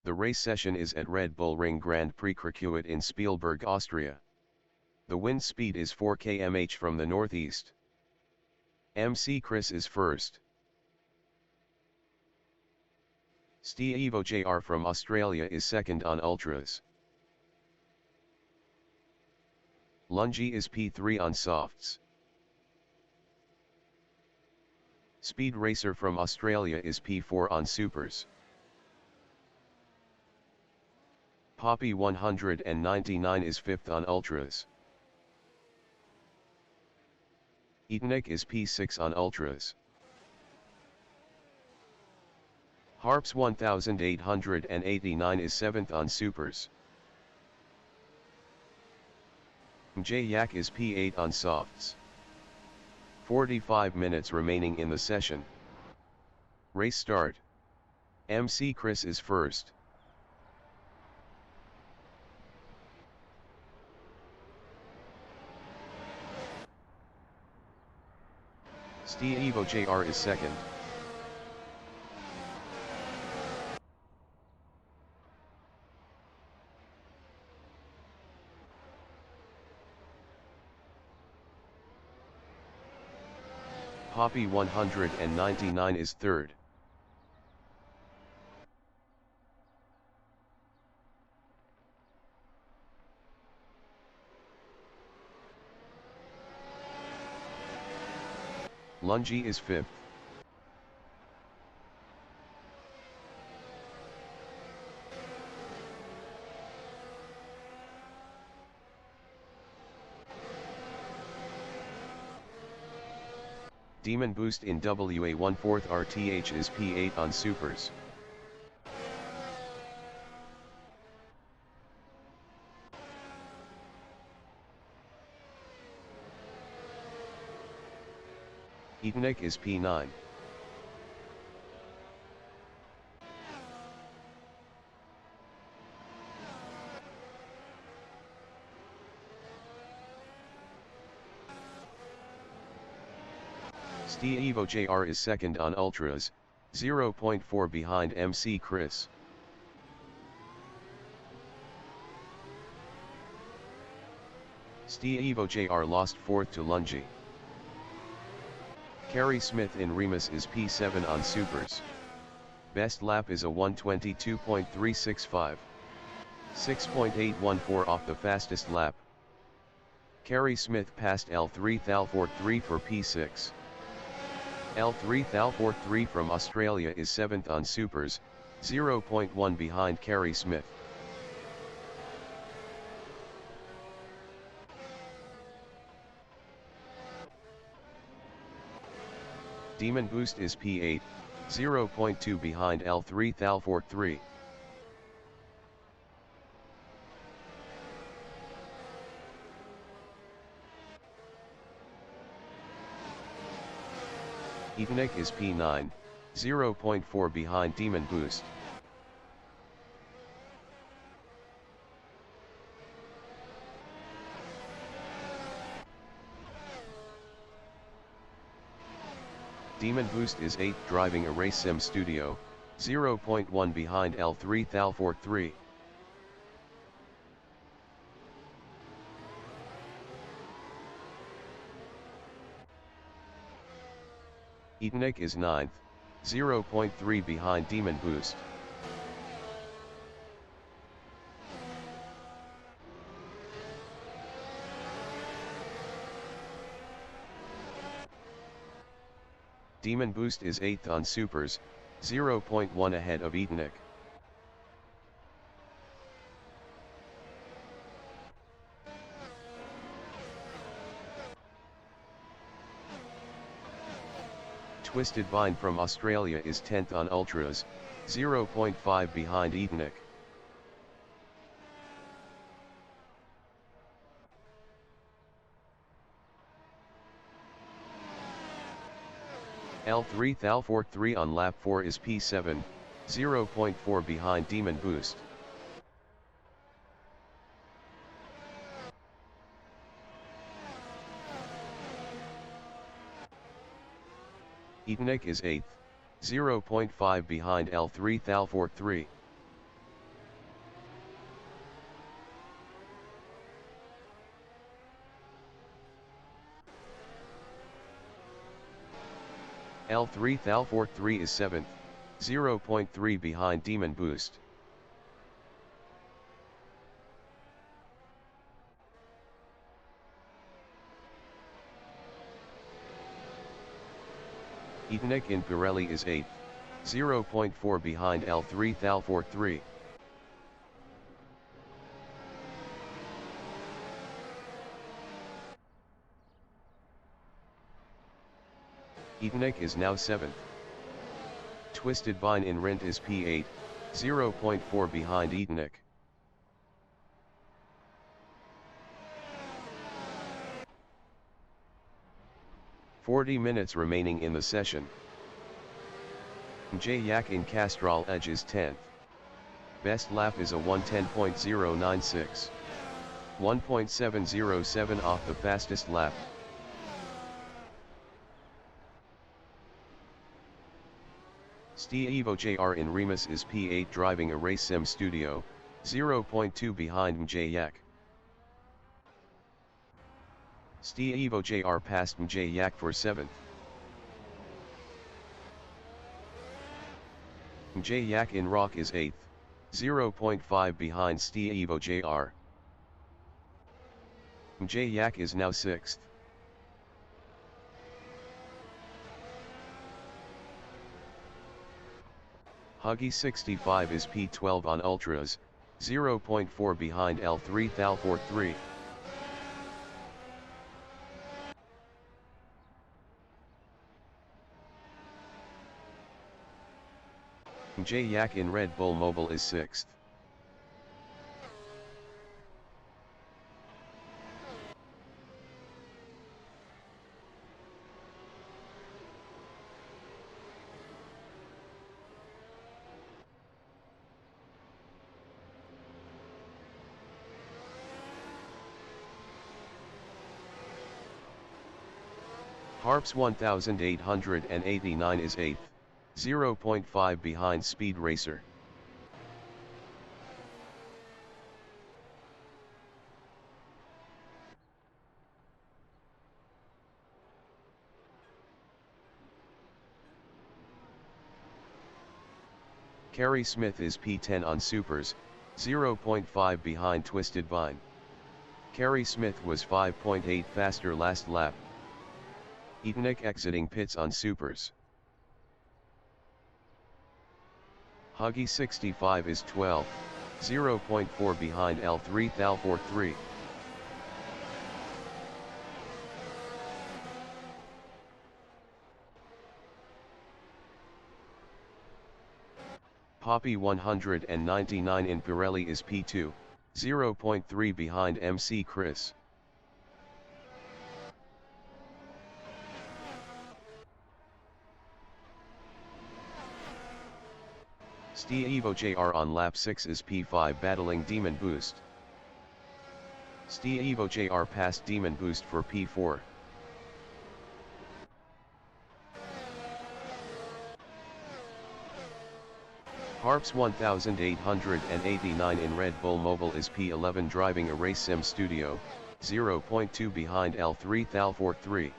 The race session is at Red Bull Ring Grand Prix Circuit in Spielberg, Austria. The wind speed is 4 km/h from the northeast. MC Chris is first. Styria Jr. from Australia is second on ultras. Lungi is P3 on softs. Speed Racer from Australia is P4 on supers. Poppy 199 is 5th on ultras. Etonic is P6 on ultras. Harps 1889 is 7th on supers. Yak is P8 on softs. 45 minutes remaining in the session. Race start. MC Chris is first. Styria Jr. is second. Poppy 199 is third. Lungi is fifth. Demon Boost in WA 1/4 RTH is P8 on supers. Etonic is P9. Styria Jr. is second on ultras, 0.4 behind MC Chris. Styria Jr. lost fourth to Lungi. Carrie Smith in Remus is P7 on supers. Best lap is a 1:22.365. 6.814 off the fastest lap. Carrie Smith passed L3 Thal43 for P6. L3 Thal43 from Australia is 7th on supers, 0.1 behind Carrie Smith. Demon Boost is P8, 0.2 behind L3 Thal43. Etonic is P9, 0.4 behind Demon Boost. Demon Boost is 8th driving a race sim studio, 0.1 behind L3 Thal43. Etonic is 9th, 0.3 behind Demon Boost. Demon Boost is 8th on supers, 0.1 ahead of Etonic. Twisted Vine from Australia is 10th on ultras, 0.5 behind Etonic. L3 Thal43 on lap 4 is P7, 0.4 behind Demon Boost. Etonic is 8th, 0.5 behind L3 Thal43. L3 Thal43 is 7th, 0.3 behind Demon Boost. Etonic in Pirelli is 8th, 0.4 behind L3 Thal43. Etonic is now 7th. Twisted Vine in Rent is P8, 0.4 behind Etonic. "40 minutes remaining in the session. J Yak in Castrol Edge is 10th. Best lap is a 1:10.096. 1.707 off the fastest lap. Evo JR in Remus is P8 driving a race sim studio, 0.2 behind J Yak. Evo JR passed J Yak for 7th. J Yak in Rock is 8th, 0.5 behind Evo JR. J Yak is now 6th. Huggy 65 is P12 on Ultras, 0.4 behind L3 Thal43. J Yak in Red Bull Mobile is 6th. Harps 1889 is 8th, 0.5 behind Speed Racer. Carey Smith is P10 on Supers, 0.5 behind Twisted Vine. Carey Smith was 5.8 faster last lap. Etonic exiting pits on Supers. Huggy 65 is 12th, 0.4 behind L3 Thal43. Poppy 199 in Pirelli is P2, 0.3 behind MC Chris. Evo JR on lap 6 is P5 battling Demon Boost. Evo JR passed Demon Boost for P4. Harps 1889 in Red Bull Mobile is P11 driving a race sim studio, 0.2 behind L3 Thal43.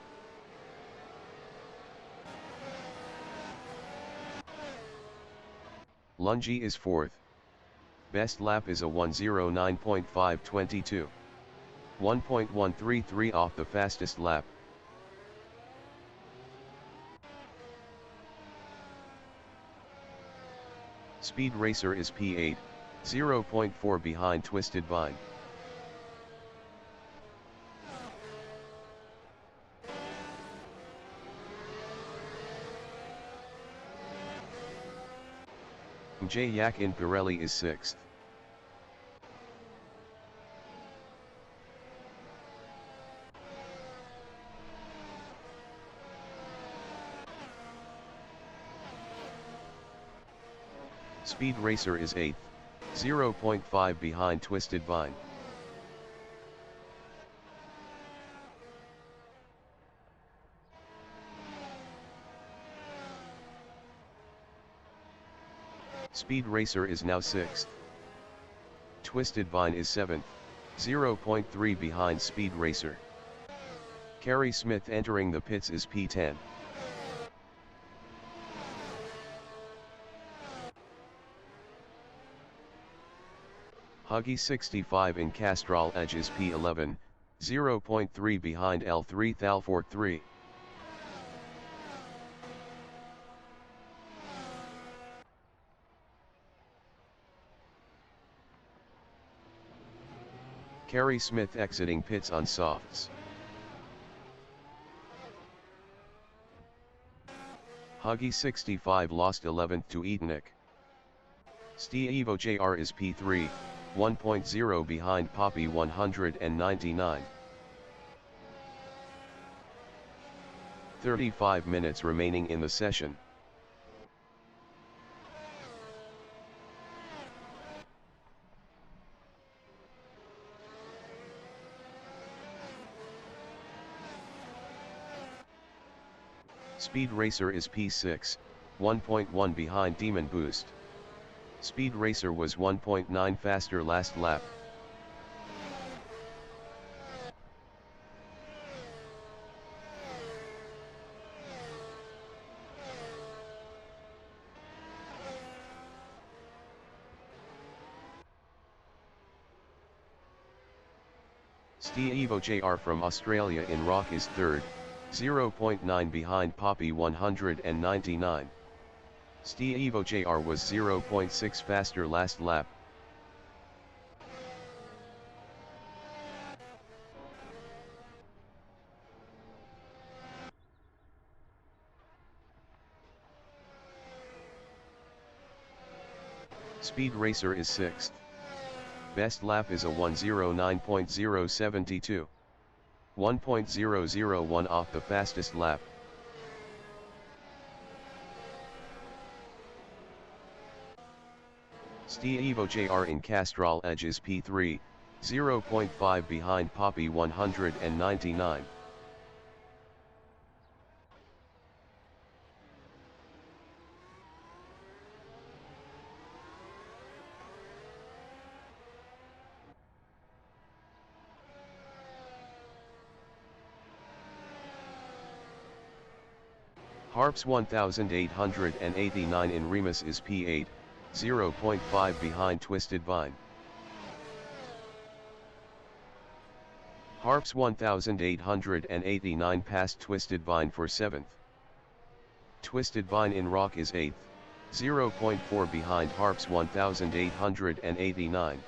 Lungi is 4th. Best lap is a 1:09.522. 1.133 off the fastest lap. Speed Racer is P8, 0.4 behind Twisted Vine. J Yak in Pirelli is 6th. Speed Racer is 8th, 0.5 behind Twisted Vine. Speed Racer is now 6th. Twisted Vine is 7th, 0.3 behind Speed Racer. Carey Smith entering the pits is P10. Huggy 65 in Castrol Edge is P11, 0.3 behind L3 Thal43. Kerry Smith exiting pits on softs. Huggy 65 lost 11th to Etonic. Steve JR is P3, 1.0 behind Poppy 199. 35 minutes remaining in the session. Speed Racer is P6, 1.1 behind Demon Boost. Speed Racer was 1.9 faster last lap. Steve JR from Australia in Rock is third, 0.9 behind Poppy 199. Steve JR was 0.6 faster last lap. Speed Racer is 6th. Best lap is a 109.072. 1.001 off the fastest lap. Steve JR in Castrol Edge is P3, 0.5 behind Poppy 199. Harps 1889 in Remus is P8, 0.5 behind Twisted Vine. Harps 1889 passed Twisted Vine for 7th. Twisted Vine in Rock is 8th, 0.4 behind Harps 1889.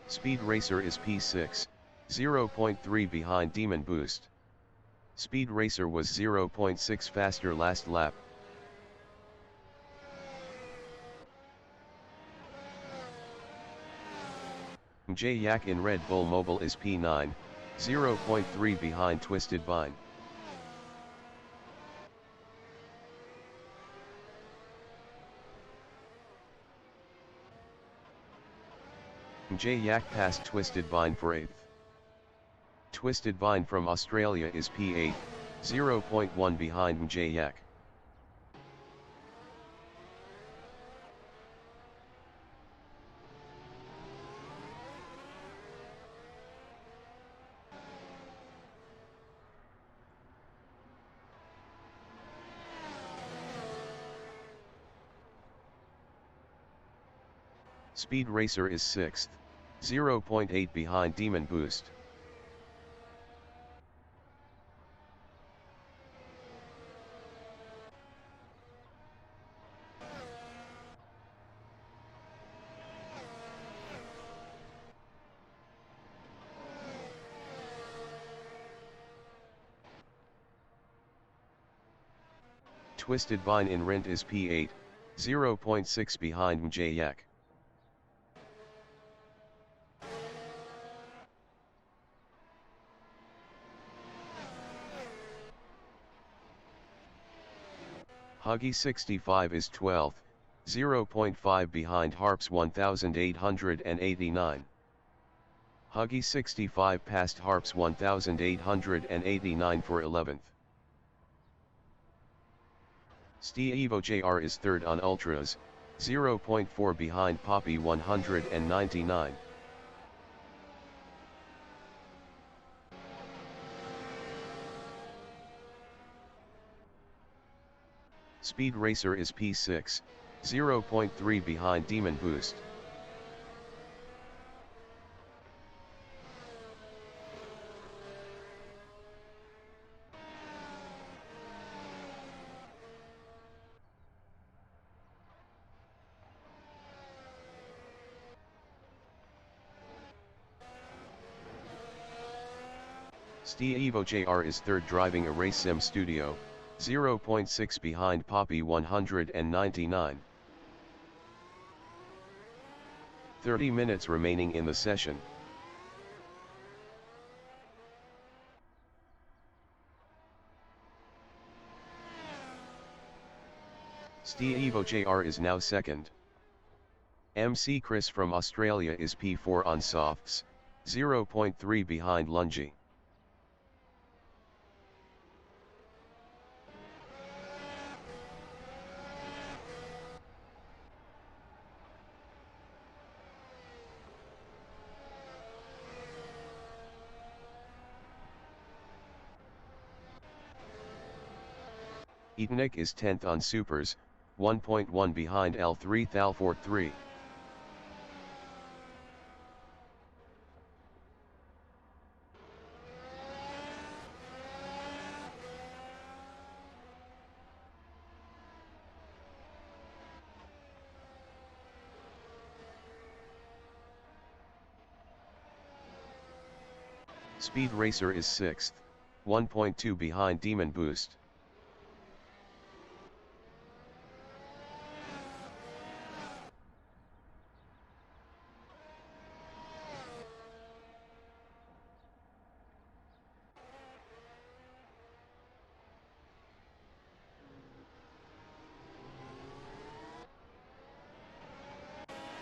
Speed Racer is P6, 0.3 behind Demon Boost. Speed Racer was 0.6 faster last lap. Yak in Red Bull Mobile is P9, 0.3 behind Twisted Vine. Yak passed Twisted Vine for 8th. Twisted Vine from Australia is P8, 0.1 behind Yak. Speed Racer is 6th, 0.8 behind Demon Boost. Twisted Vine in Rent is P8, 0.6 behind Yak. Huggy 65 is 12th, 0.5 behind Harps 1889. Huggy 65 passed Harps 1889 for 11th. Steve JR is 3rd on Ultras, 0.4 behind Poppy 199. Speed Racer is P6, 0.3 behind Demon Boost. Steve JR is third driving a race sim studio, 0.6 behind Poppy 199. 30 minutes remaining in the session. Steve JR is now second. MC Chris from Australia is P4 on softs, 0.3 behind Lungy. Etonic is 10th on supers, 1.1 behind L3 Thalfort 3. Speed Racer is 6th, 1.2 behind Demon Boost.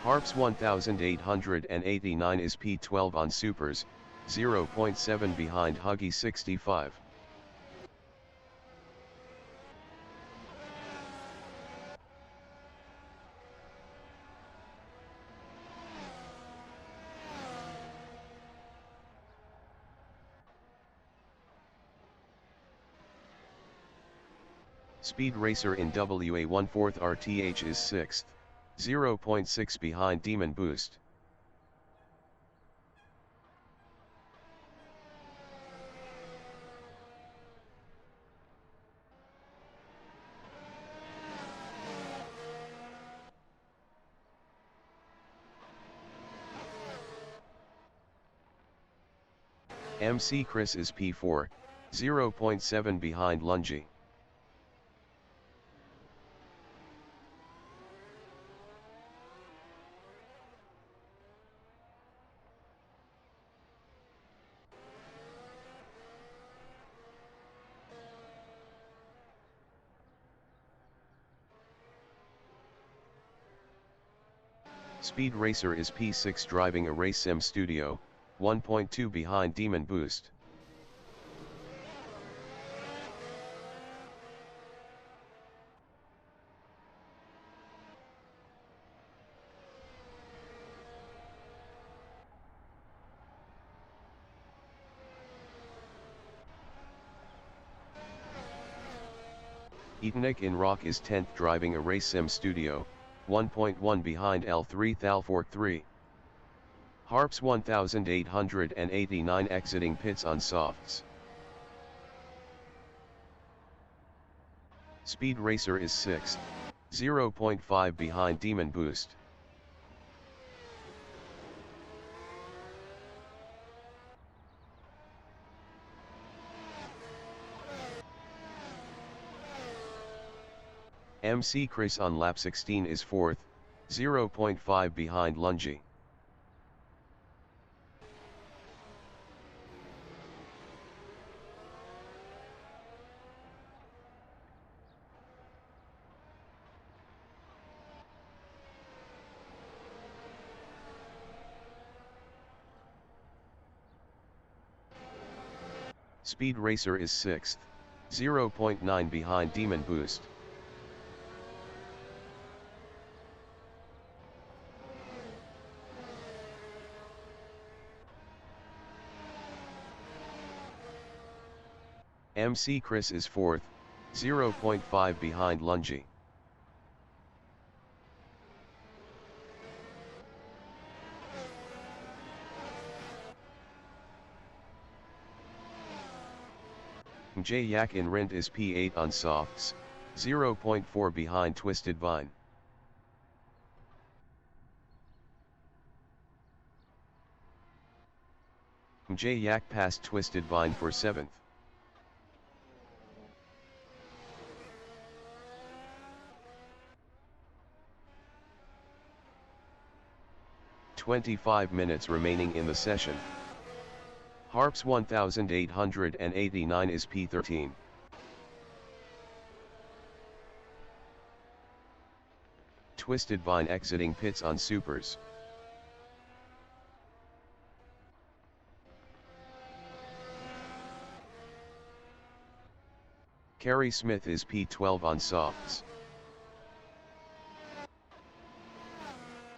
Harps 1889 is P12 on supers, 0.7 behind Huggy 65. Speed Racer in WA14 RTH is 6th, 0.6 behind Demon Boost. MC Chris is P4, 0.7 behind Lungy. Speed Racer is P6 driving a race sim studio, 1.2 behind Demon Boost. Etonic in Rock is 10th driving a race sim studio, 1.1 behind L3 Thalfort 3. Harps 1889 exiting pits on softs. Speed Racer is 6th, 0.5 behind Demon Boost. MC Chris on lap 16 is 4th, 0.5 behind Lungy. Speed Racer is 6th, 0.9 behind Demon Boost. MC Chris is 4th, 0.5 behind Lungi. Yak in Rent is P8 on softs, 0.4 behind Twisted Vine. Yak passed Twisted Vine for 7th. "25 minutes remaining in the session. Harps 1889 is P13. Twisted Vine exiting pits on supers. Carey Smith is P12 on softs.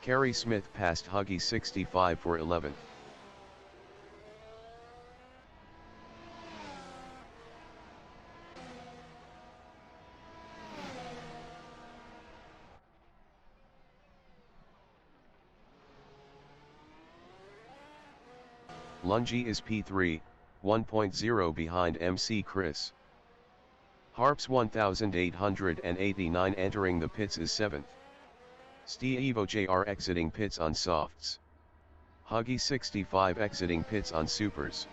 Carey Smith passed Huggy 65 for 11th. Lungi is P3, 1.0 behind MC Chris. Harps 1889 entering the pits is 7th. Styria JR exiting pits on softs. Huggy 65 exiting pits on supers.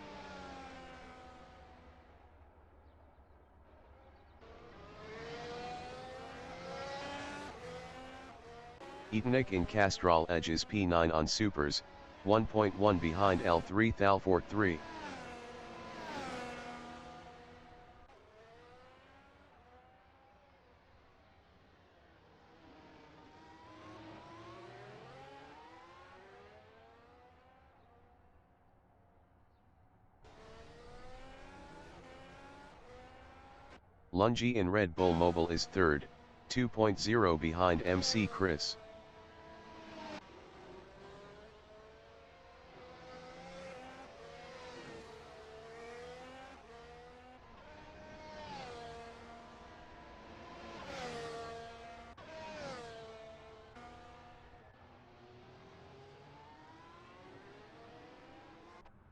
Etonic in Castrol Edge is P9 on supers, 1.1 behind L3 Thalfort 3. Lungi in Red Bull Mobile is 3rd, 2.0 behind MC Chris.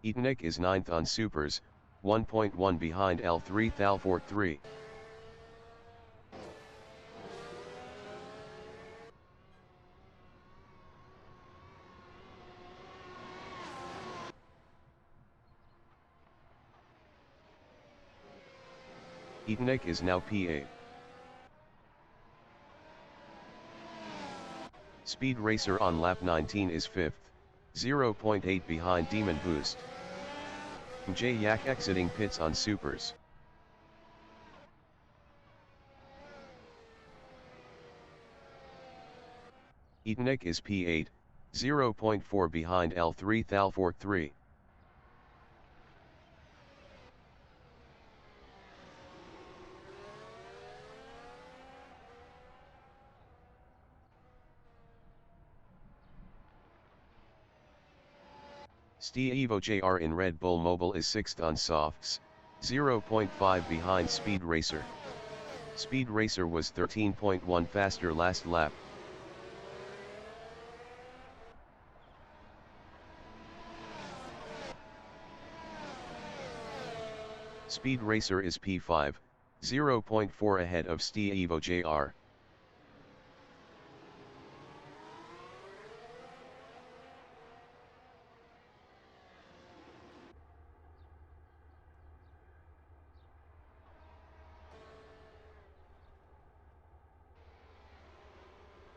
Etonic is 9th on supers, 1.1 behind L3 Thalfort 3. Etonic is now P8. Speed Racer on lap 19 is 5th, 0.8 behind Demon Boost. Yak exiting pits on supers. Etonic is P8, 0.4 behind L3 Thalfort 3. Styria JR in Red Bull Mobile is 6th on softs, 0.5 behind Speed Racer. Speed Racer was 13.1 faster last lap. Speed Racer is P5, 0.4 ahead of Styria JR.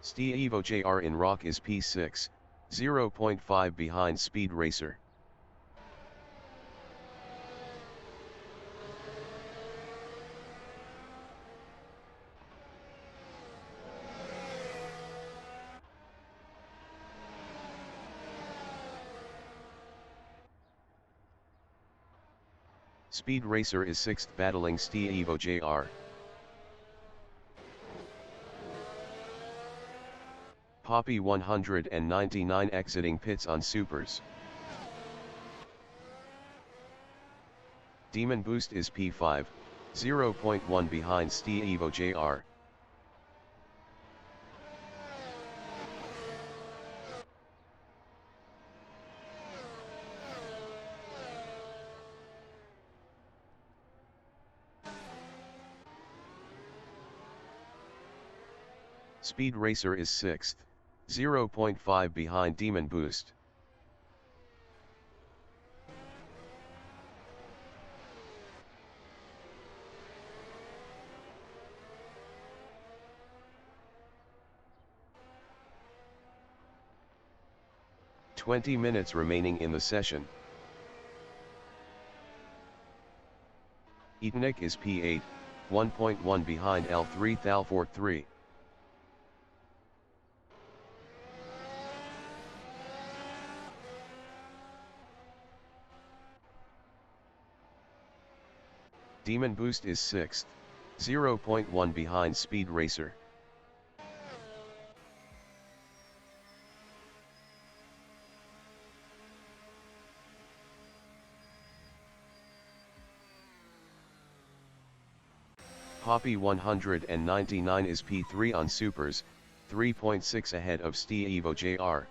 Styria JR in Rock is P6, 0.5 behind Speed Racer. Speed Racer is 6th battling Styria JR. Poppy 199 exiting pits on supers. Demon Boost is P5, 0.1 behind Styria Jr. Speed Racer is 6th, 0.5 behind Demon Boost. "20 minutes remaining in the session. Etonic is P8, 1.1 behind L3 Thalfort 3. Demon Boost is 6th, 0.1 behind Speed Racer. Poppy 199 is P3 on Supers, 3.6 ahead of Styria Jr.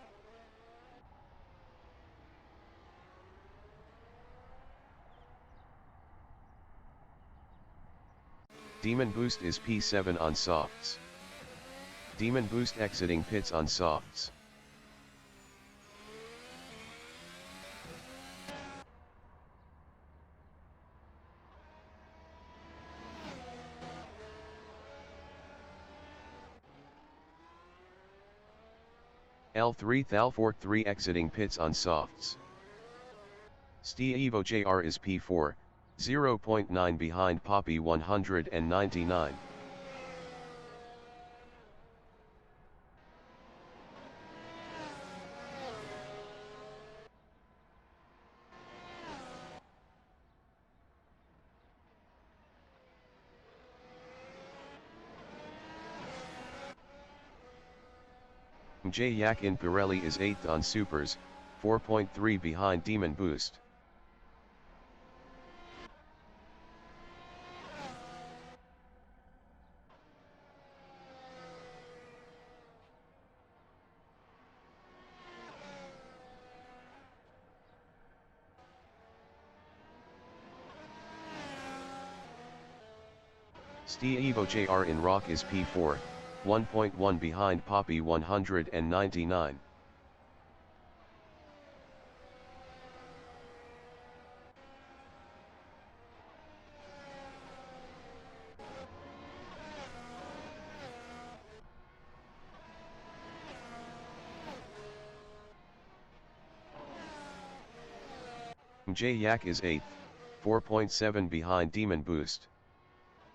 Demon Boost is P7 on Softs. Demon Boost exiting pits on Softs. L3 Thalfort 3 exiting pits on Softs. Styria Jr. is P4, 0.9 behind Poppy 199. Yak in Pirelli is 8th on Supers, 4.3 behind Demon Boost. Styria Jr. in Rock is P4, 1.1 behind Poppy 199. Yak is 8th, 4.7 behind Demon Boost.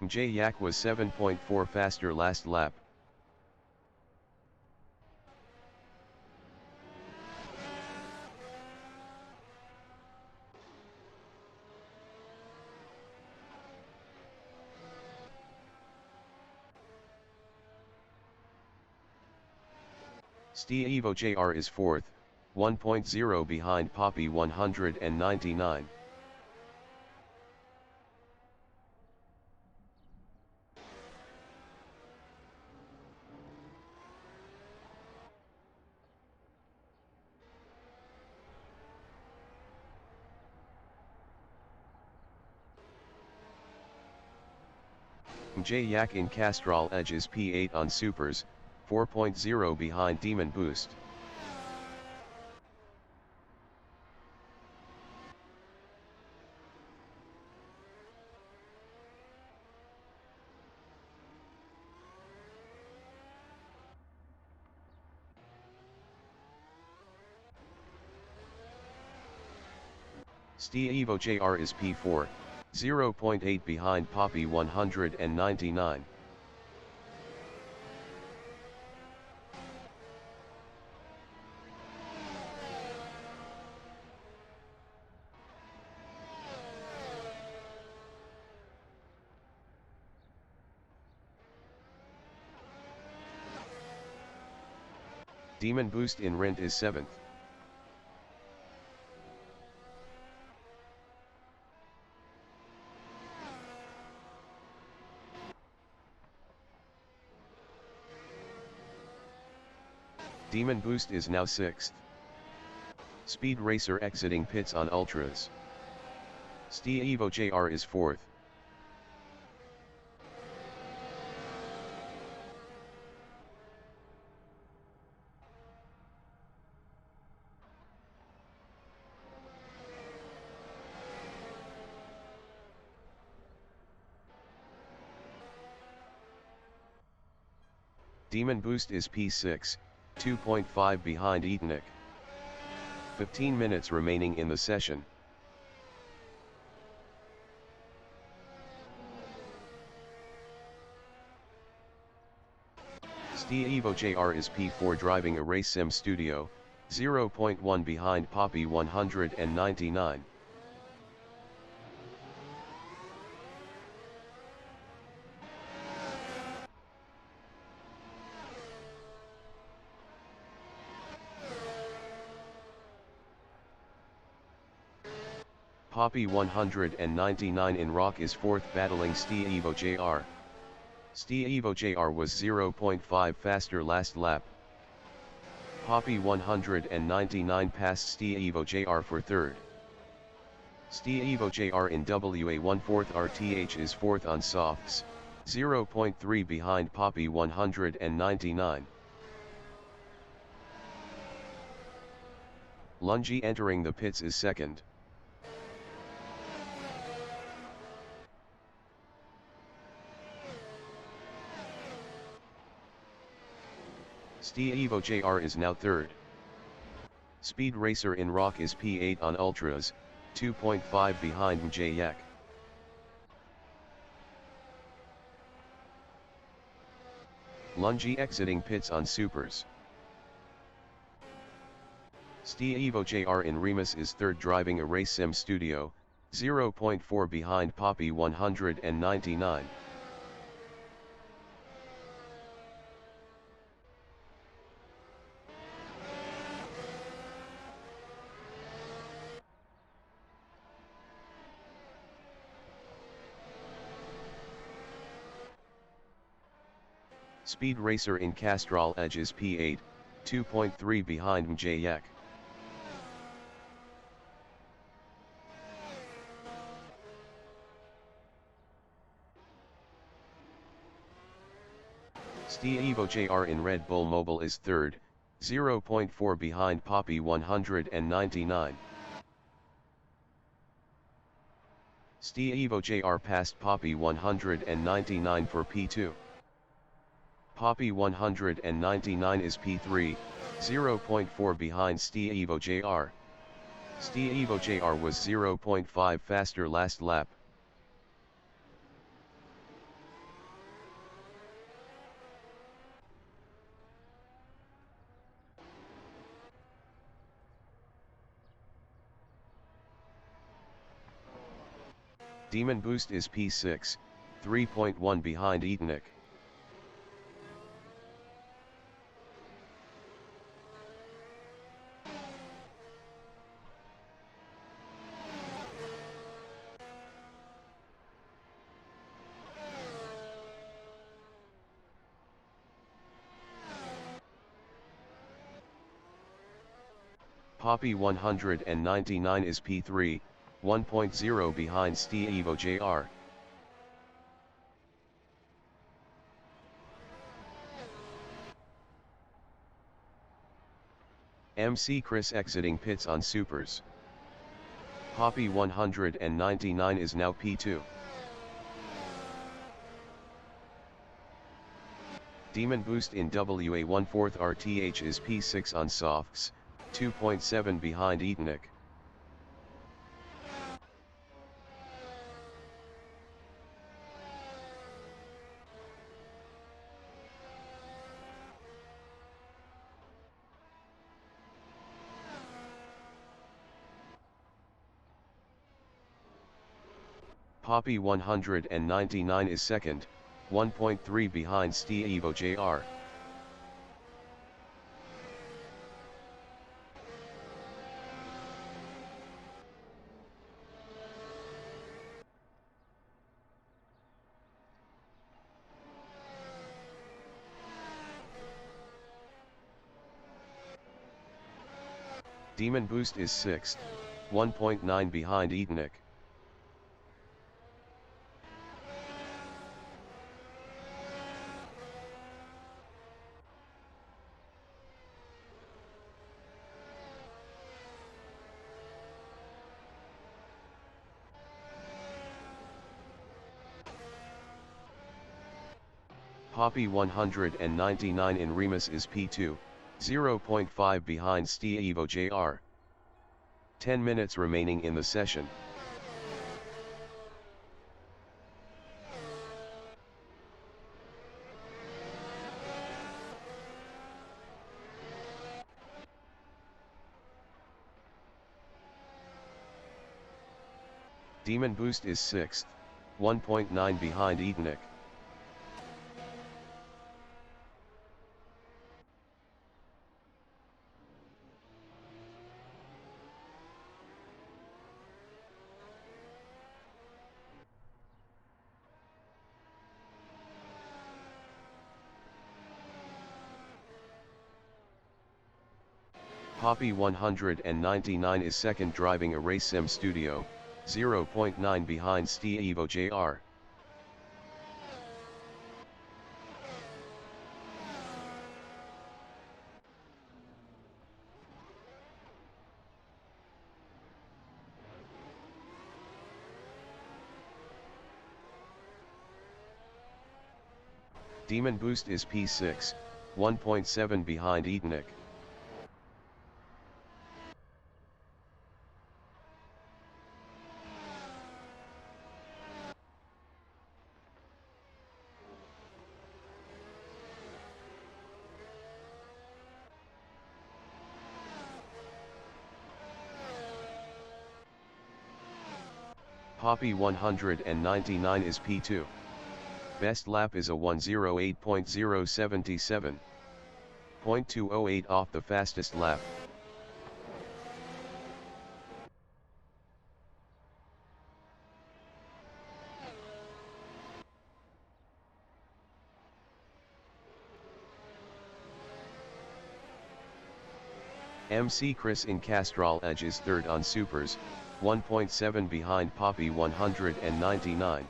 Yak was 7.4 faster last lap. Styria Jr. is 4th, 1.0 behind Poppy 199. Yak in Castrol Edge is P8 on Supers, 4.0 behind Demon Boost. Styria Jr. is P4, 0.8 behind Poppy 199. Demon Boost in Rent is 7th. Demon Boost is now 6th. Speed Racer exiting pits on Ultras. Evo JR is 4th. Demon Boost is P6, 2.5 behind Etonic. 15 minutes remaining in the session. Evo JR is P4 driving a race sim studio, 0.1 behind Poppy 199. Poppy 199 in Rock is 4th battling Evo JR. Evo JR was 0.5 faster last lap. Poppy 199 passed Evo JR for 3rd. Evo JR in WA1 4th RTH is 4th on softs, 0.3 behind Poppy 199. Lungi entering the pits is 2nd. Evo JR is now 3rd. Speed Racer in Rock is P8 on Ultras, 2.5 behind Mjayek. Lungi exiting pits on Supers. Evo JR in Remus is 3rd driving a race sim studio, 0.4 behind Poppy 199. Speed Racer in Castrol Edge is P8, 2.3 behind Mjayek. Evo JR in Red Bull Mobile is 3rd, 0.4 behind Poppy 199. Evo JR passed Poppy 199 for P2. Poppy 199 is P3, 0.4 behind Evo JR. Evo JR was 0.5 faster last lap. Demon Boost is P6, 3.1 behind Etonic. Poppy 199 is P3, 1.0 behind Evo JR. MC Chris exiting pits on Supers. Poppy 199 is now P2. Demon Boost in WA1 4th RTH is P6 on softs, 2.7 behind Etonic. Poppy 199 is 2nd, 1.3 behind Evo JR. Demon Boost is 6th, 1.9 behind Etonic. Poppy 199 in Remus is P2, 0.5 behind Stievo Jr. 10 minutes remaining in the session. Demon Boost is 6th, 1.9 behind Etonic. Poppy 199 is second driving a race sim studio, 0.9 behind Stievo Jr. Demon Boost is P6, 1.7 behind Etonic. Poppy 199 is P2. Best lap is a 108.077. 0.208 off the fastest lap. MC Chris in Castrol Edge is third on Supers, 1.7 behind Poppy 199.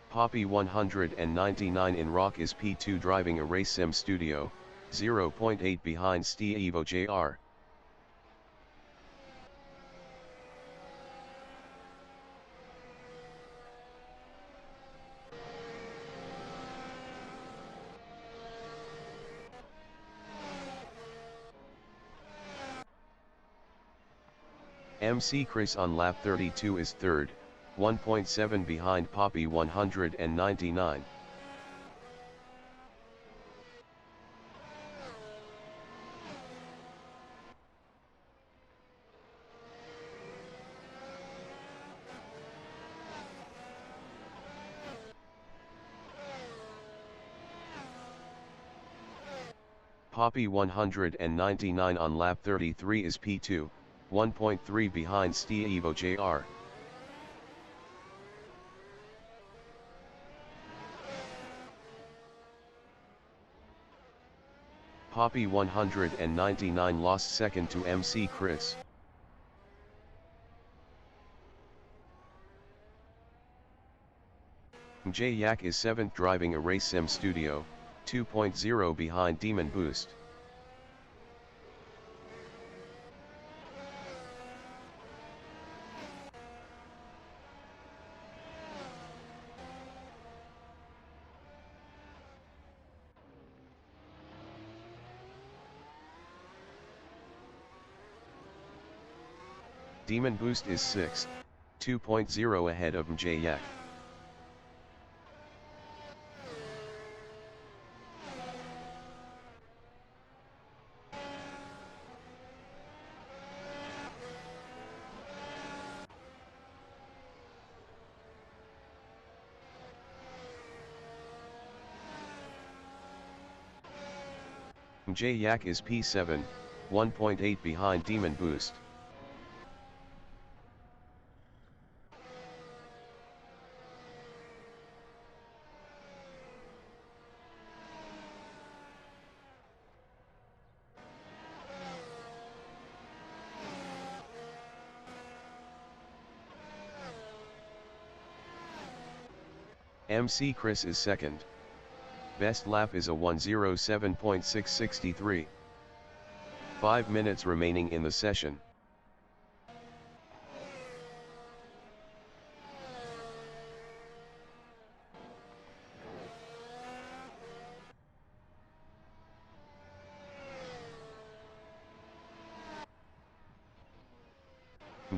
Poppy 199 in Rock is P2 driving a race sim studio, 0.8 behind Stievo Jr. MC Chris on lap 32 is third, 1.7 behind Poppy 199. Poppy 199 on lap 33 is P2, 1.3 behind Stievo Jr. Poppy 199 lost second to MC Chris. J Yak is 7th driving a race sim studio, 2.0 behind Demon Boost. Demon Boost is 6th, 2.0 ahead of J Yak. Yak is P7, 1.8 behind Demon Boost. MC Chris is second. Best lap is a 1:07.663. 5 minutes remaining in the session.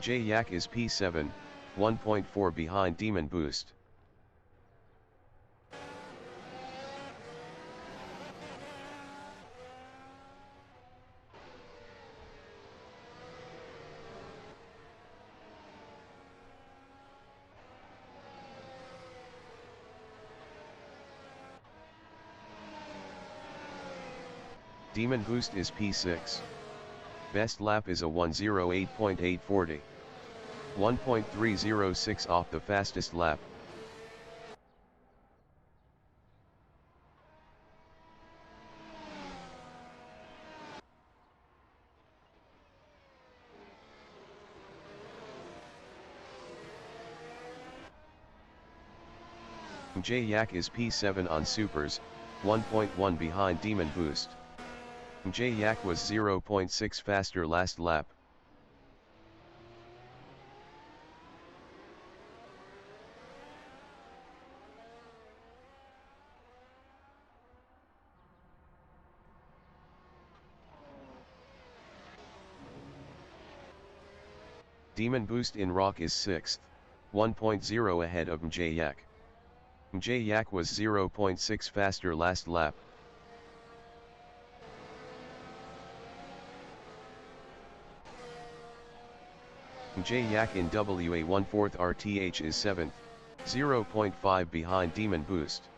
Yak is P7, 1.4 behind Demon Boost. Demon Boost is P6. Best lap is a 1:08.840. 1.306 off the fastest lap. Yak is P7 on Supers, 1.1 behind Demon Boost. Yak was 0.6 faster last lap. Demon Boost in Rock is 6th, 1.0 ahead of Yak. Yak was 0.6 faster last lap. Yak in WA1/4 RTH is 7th, 0.5 behind Demon Boost.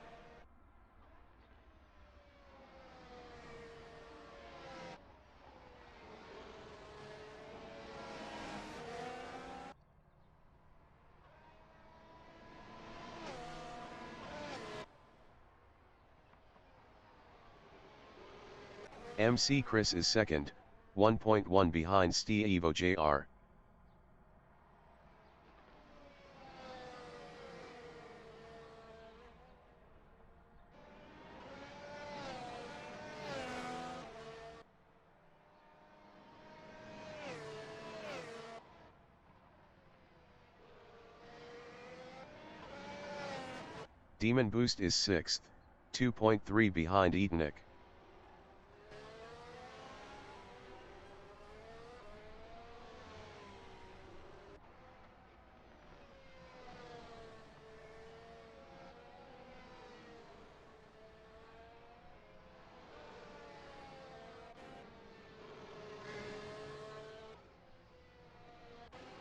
MC Chris is second, 1.1 behind Evo JR. Demon Boost is 6th, 2.3 behind Etonic.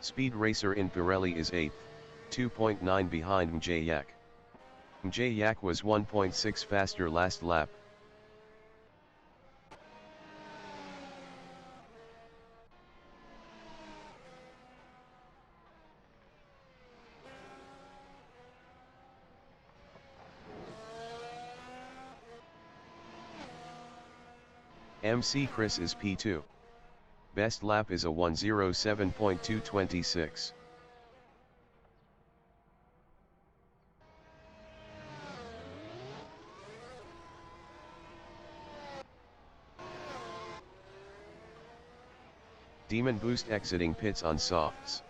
Speed Racer in Pirelli is 8th, 2.9 behind Yak. Yak was 1.6 faster last lap. MC Chris is P2. Best lap is a 1:07.226. Demon Boost exiting pits on softs.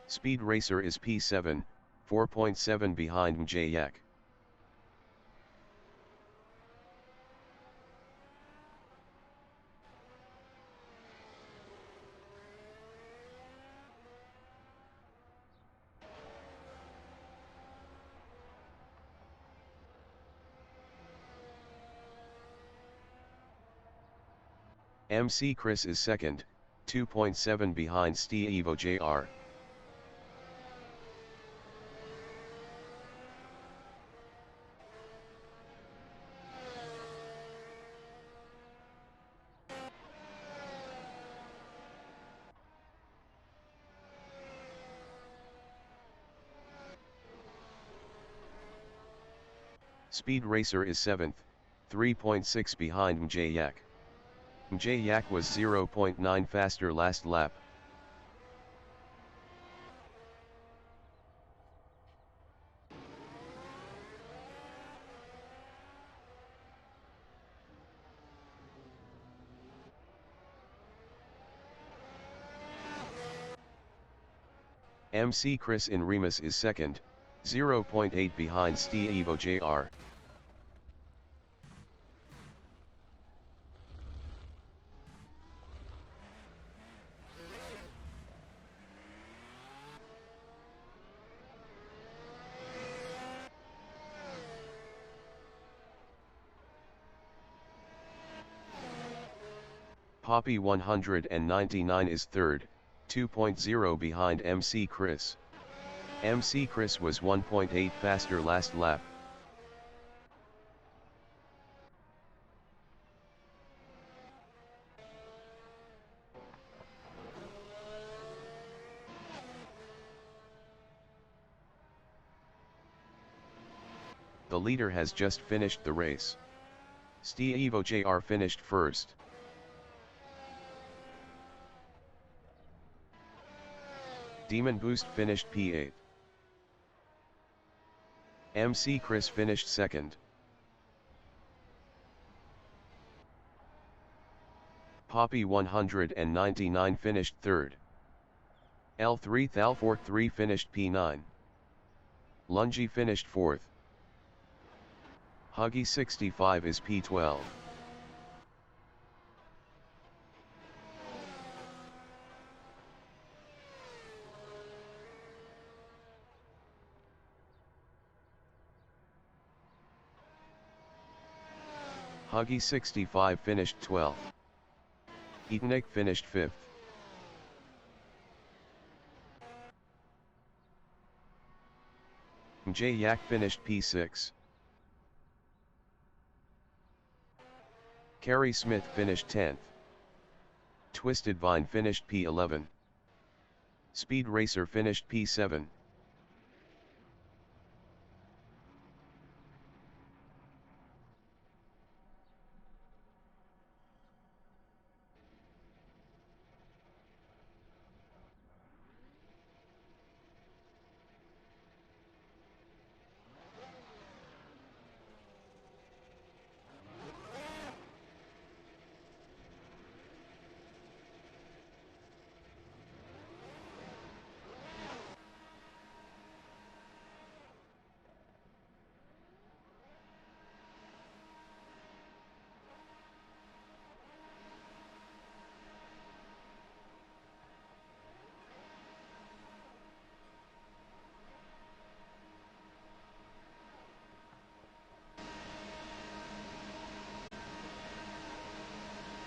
Speed Racer is P7, 4.7 behind Yak. MC Chris is second, 2.7 behind Evo JR. Speed Racer is 7th, 3.6 behind Mjayak. Mjayak was 0.9 faster last lap. MC Chris in Remus is 2nd, 0.8 behind Styria Jr. Poppy 199 is 3rd, 2.0 behind MC Chris. MC Chris was 1.8 faster last lap. The leader has just finished the race. Styria Jr. finished 1st. Demon Boost finished P8. MC Chris finished 2nd. Poppy 199 finished 3rd. L3 Thal43 finished P9. Lungy finished 4th. Huggy 65 is P12. Huggy 65 finished 12th. Eatnik finished 5th. Mjayak finished P6. Carrie Smith finished 10th. Twisted Vine finished P11. Speed Racer finished P7.